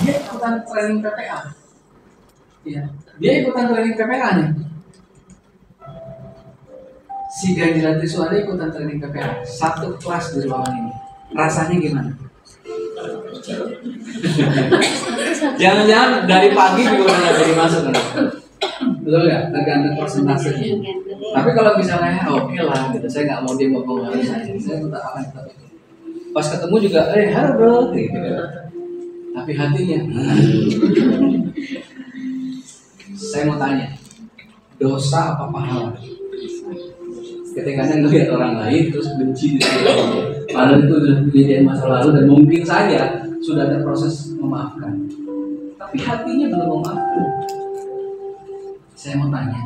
Dia ikutan training PPA. Ya, dia ikutan training PPA nih. Si Ganjilan Triswada ikutan training PPA. Satu kelas di ruangan ini. Rasanya gimana? Jangan-jangan dari pagi juga udah jadi masuk kan? Betul nggak? Tergantung persentasenya. Tapi kalau misalnya oke lah, gitu. Saya nggak mau dia mempengaruhi saya. Saya tetap akan tetap itu. Pas ketemu juga, halo bro, gitu. Tapi hatinya, saya mau tanya, dosa apa pahala? Ketika Anda melihat orang lain terus benci di situ, padahal itu sudah kejadian masa lalu dan mungkin saja sudah ada proses memaafkan, tapi hatinya belum memaafkan. Saya mau tanya,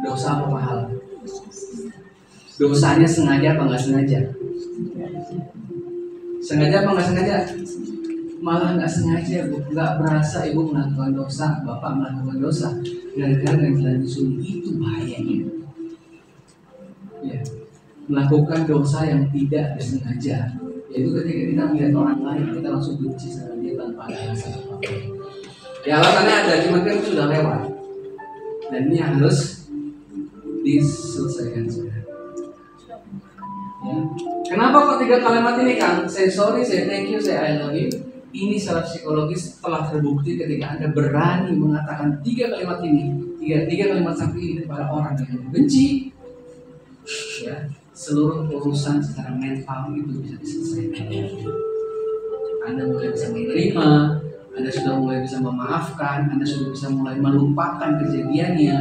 dosa apa pahala? Dosanya sengaja apa nggak sengaja? Sengaja apa nggak sengaja? Malah nggak sengaja, Bu. Nggak berasa ibu melakukan dosa, bapak melakukan dosa. Gara-gara ganjilan disuruh, itu bahayanya. Ya, melakukan dosa yang tidak disengaja, yaitu ketika kita melihat orang lain kita langsung benci sama dia tanpa ada alasan apa-apa. Ya alasannya ada, cuma kan sudah lewat dan ini harus diselesaikan sudah. Ya. Kenapa kok 3 kalimat ini Kang? Say sorry, say thank you, say I love you. Ini secara psikologis telah terbukti ketika Anda berani mengatakan 3 kalimat ini, 3 kalimat sakti ini kepada orang yang benci. Ya, seluruh urusan secara mental itu bisa diselesaikan. Anda mulai bisa menerima, Anda sudah mulai bisa memaafkan, Anda sudah bisa mulai melupakan kejadiannya,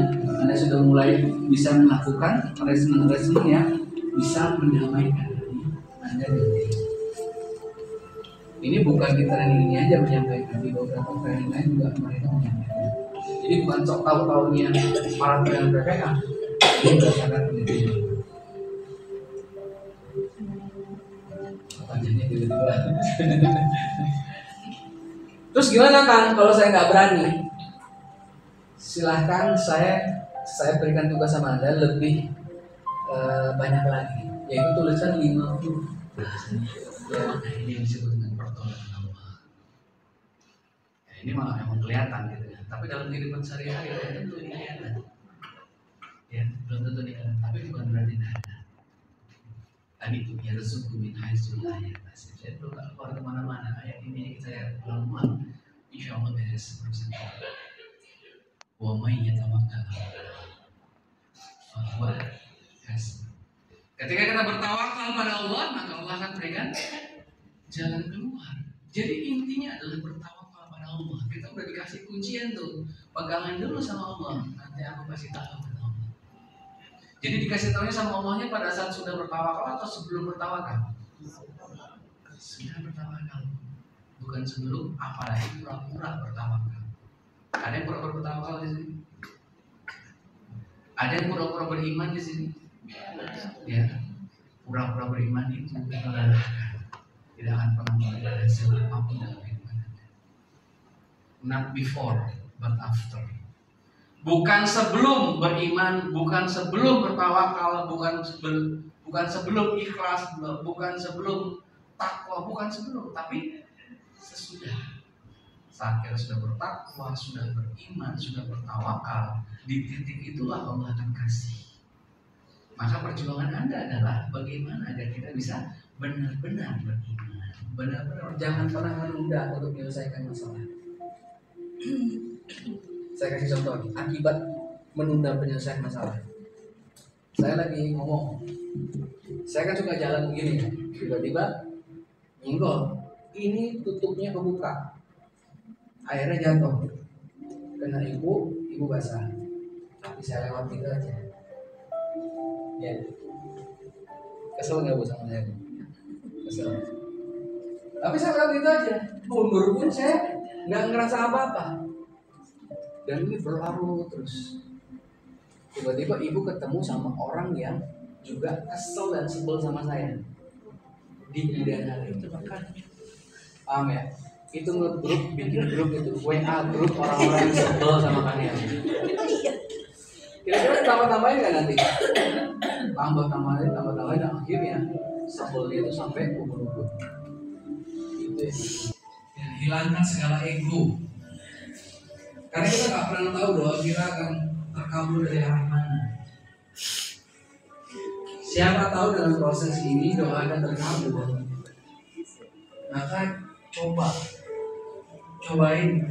Anda sudah mulai bisa melakukan resmen yang bisa mendamaikan diri Anda dan diri. Ini bukan di training ini aja menyampaikan, di beberapa training lain juga mereka menyampaikan. Jadi bukan sok tahu-tahunya para trainer PPA, ini berdasarkan penelitian. Terus gimana Kang kalau saya nggak berani? Silahkan saya berikan tugas sama Anda lebih banyak lagi, yaitu tulisan 50. Ya, ini yang disebut dengan pertolongan Allah. Ya, ini malah emang kelihatan gitu ya. Tapi dalam kehidupan sehari-hari belum tentu ini kelihatan. Ya, belum tentu ini kelihatan. Tapi bukan berarti tidak ada. Tadi itu ya rezeki min haitsu la yahtasib. Saya perlu keluar kemana-mana. Ayat ini saya ulang-ulang. Insya Allah beres urusan. Wa may yatawakkal 'ala Allah fa huwa hasbuh. Ketika kita bertawakal pada Allah, maka Allah akan berikan jalan keluar. Jadi intinya adalah bertawakal pada Allah. Kita udah dikasih kuncian tuh. Pegangan dulu sama Allah. Nanti aku kasih tahu. Jadi dikasih tahunya sama Allahnya pada saat sudah bertawakal atau sebelum bertawakal? Sudah bertawakal, bukan sebelum, apalagi pura-pura bertawakal. Ada yang pura-pura bertawakal di sini? Ada yang pura-pura beriman di sini? Ya, pura-pura beriman itu melelahkan, tidak akan pernah mendapatkan hasil apapun dalam kehidupan Anda. Not before, but after. Bukan sebelum beriman, bukan sebelum bertawakal, bukan sebelum ikhlas, bukan sebelum takwa, bukan sebelum, tapi sesudah. Saat kita sudah bertakwa, sudah beriman, sudah bertawakal, di titik itulah Allah akan kasih. Maka perjuangan Anda adalah bagaimana agar kita bisa benar-benar beriman, benar-benar jangan pernah menunda untuk menyelesaikan masalah. Saya kasih contoh akibat menunda penyelesaian masalah. Saya lagi ngomong, saya kan suka jalan begini ya, tiba-tiba nyenggol, ini tutupnya kebuka, airnya jatuh, kena ibu basah, tapi saya lewat gitu aja. Ya, kesel nggak bu sama saya? Kesel. Tapi saya lewat gitu aja, mundur pun saya nggak ngerasa apa-apa. Dan ini berlarut terus. Tiba-tiba ibu ketemu sama orang yang juga kesel dan sebel sama saya di kemudian hari. Paham ya? Itu nge-grup, bikin grup itu WA grup orang-orang yang sebel sama kalian. Kira-kira tambah-tambahin nggak nanti? Tambah-tambahin dan akhirnya sebelnya itu sampai ubur-ubur. Itu Ya, hilangkan segala ego. Karena kita nggak pernah tahu doa kita akan terkabul dari arah mana. Siapa tahu dalam proses ini doa Anda terkabul, maka cobain